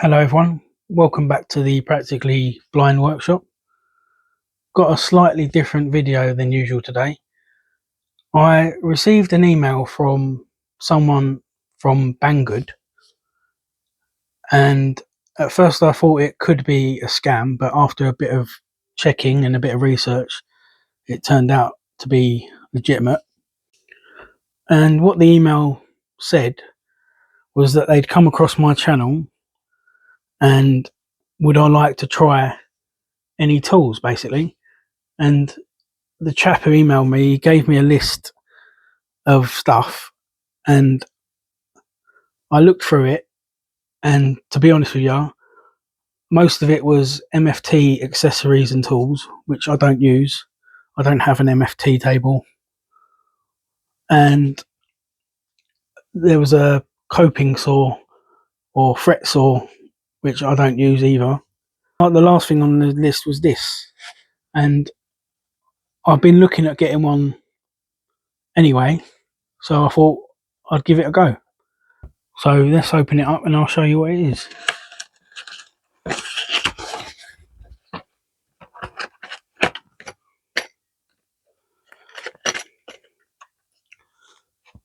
Hello everyone, welcome back to the Practically Blind workshop. Got a slightly different video than usual today. I received an email from someone from BANGGOOD, and at first I thought it could be a scam, but after a bit of checking and a bit of research, it turned out to be legitimate. And what the email said was that they'd come across my channel and would I like to try any tools, basically. And the chap who emailed me gave me a list of stuff, and I looked through it, and to be honest with you, most of it was MFT accessories and tools, which I don't use. I don't have an MFT table. And there was a coping saw or fret saw, which I don't use either. Like, the last thing on the list was this, and I've been looking at getting one anyway, so I thought I'd give it a go. So let's open it up and I'll show you what it is.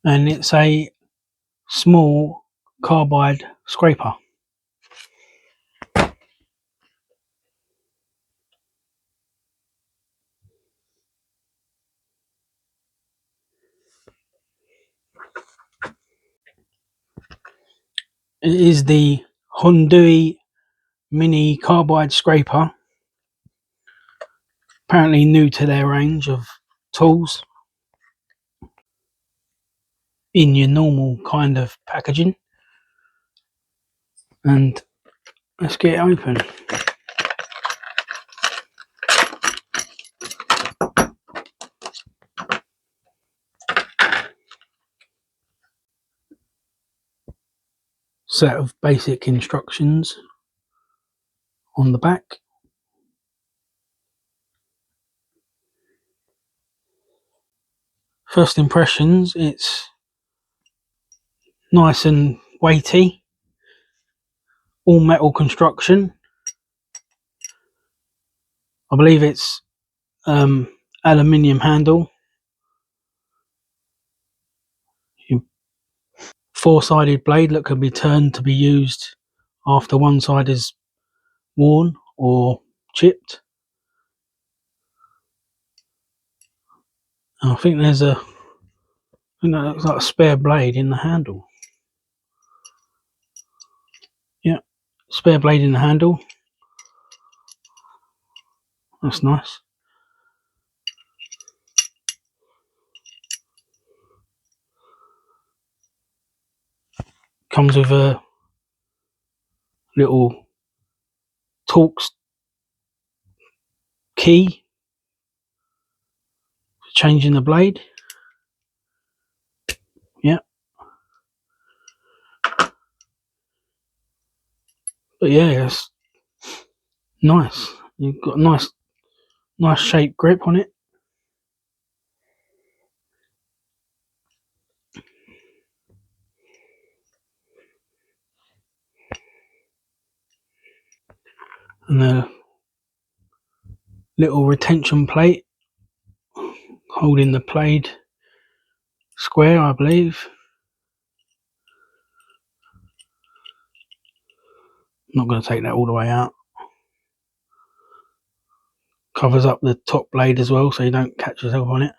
And it's a small carbide scraper. It is the Hondui Mini Carbide Scraper, apparently new to their range of tools, in your normal kind of packaging. And let's get it open. Set of basic instructions on the back. First impressions, it's nice and weighty, all metal construction. I believe it's aluminium handle, four-sided blade that can be turned to be used after one side is worn or chipped. And I think there's that looks like a spare blade in the handle. Yeah, spare blade in the handle. That's nice. Comes with a little Torx key for changing the blade. Yeah. But yeah, it's nice. You've got a nice shaped grip on it. And a little retention plate holding the blade square, I believe. Not going to take that all the way out. Covers up the top blade as well, so you don't catch yourself on it.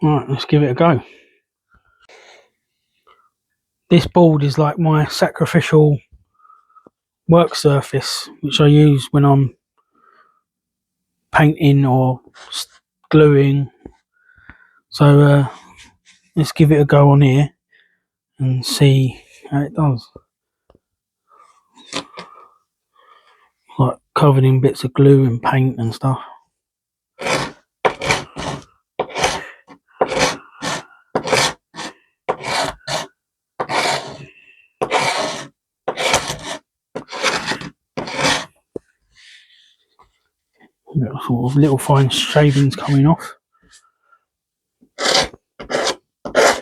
Alright, let's give it a go. This board is like my sacrificial work surface, which I use when I'm painting or gluing. So let's give it a go on here and see how it does. Like covered in bits of glue and paint and stuff. Got sort of little fine shavings coming off. I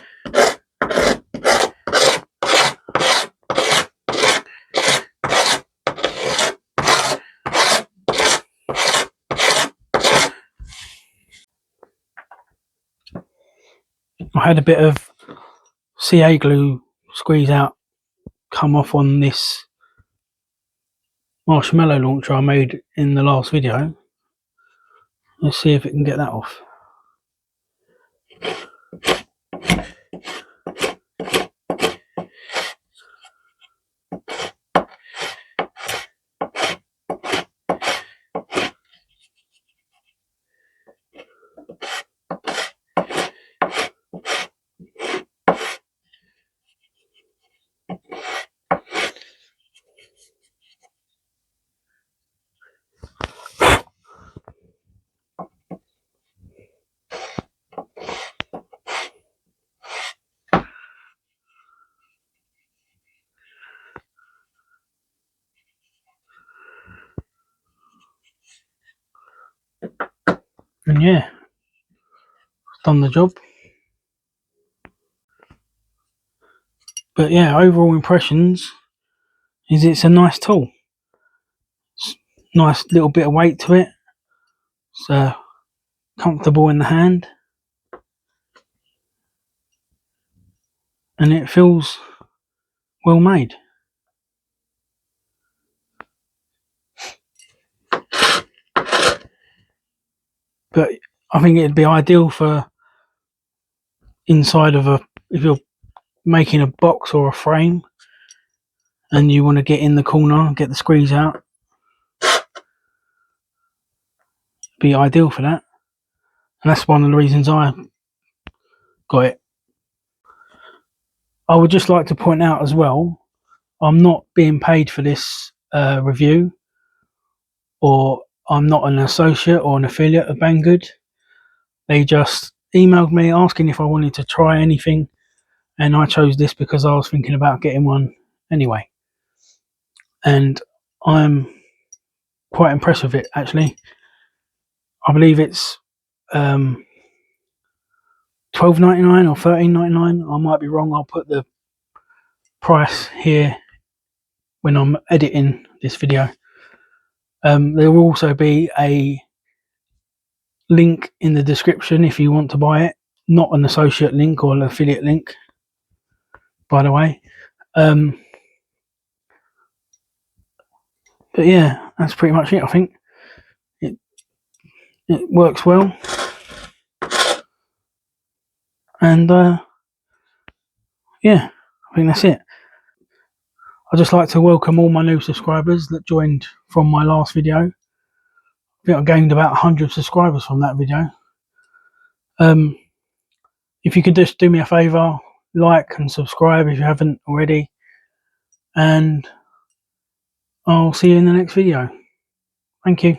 had a bit of CA glue squeeze out come off on this marshmallow launcher I made in the last video. Let's see if it can get that off. And yeah, it's done the job. But yeah, overall impressions is it's a nice tool. It's nice little bit of weight to it. It's comfortable in the hand. And it feels well made. But I think it'd be ideal for inside of if you're making a box or a frame and you want to get in the corner and get the squeeze out, be ideal for that. And that's one of the reasons I got it. I would just like to point out as well, I'm not being paid for this review, or I'm not an associate or an affiliate of BANGGOOD. They just emailed me asking if I wanted to try anything, and I chose this because I was thinking about getting one anyway. And I'm quite impressed with it, actually. I believe it's $12.99 or $13.99. I might be wrong. I'll put the price here when I'm editing this video. There will also be a link in the description if you want to buy it. Not an associate link or an affiliate link, by the way. But yeah, that's pretty much it. I think it works well, and yeah, I think that's it. I'd just like to welcome all my new subscribers that joined from my last video. I think I gained about 100 subscribers from that video. If you could just do me a favour, like and subscribe if you haven't already, and I'll see you in the next video. Thank you.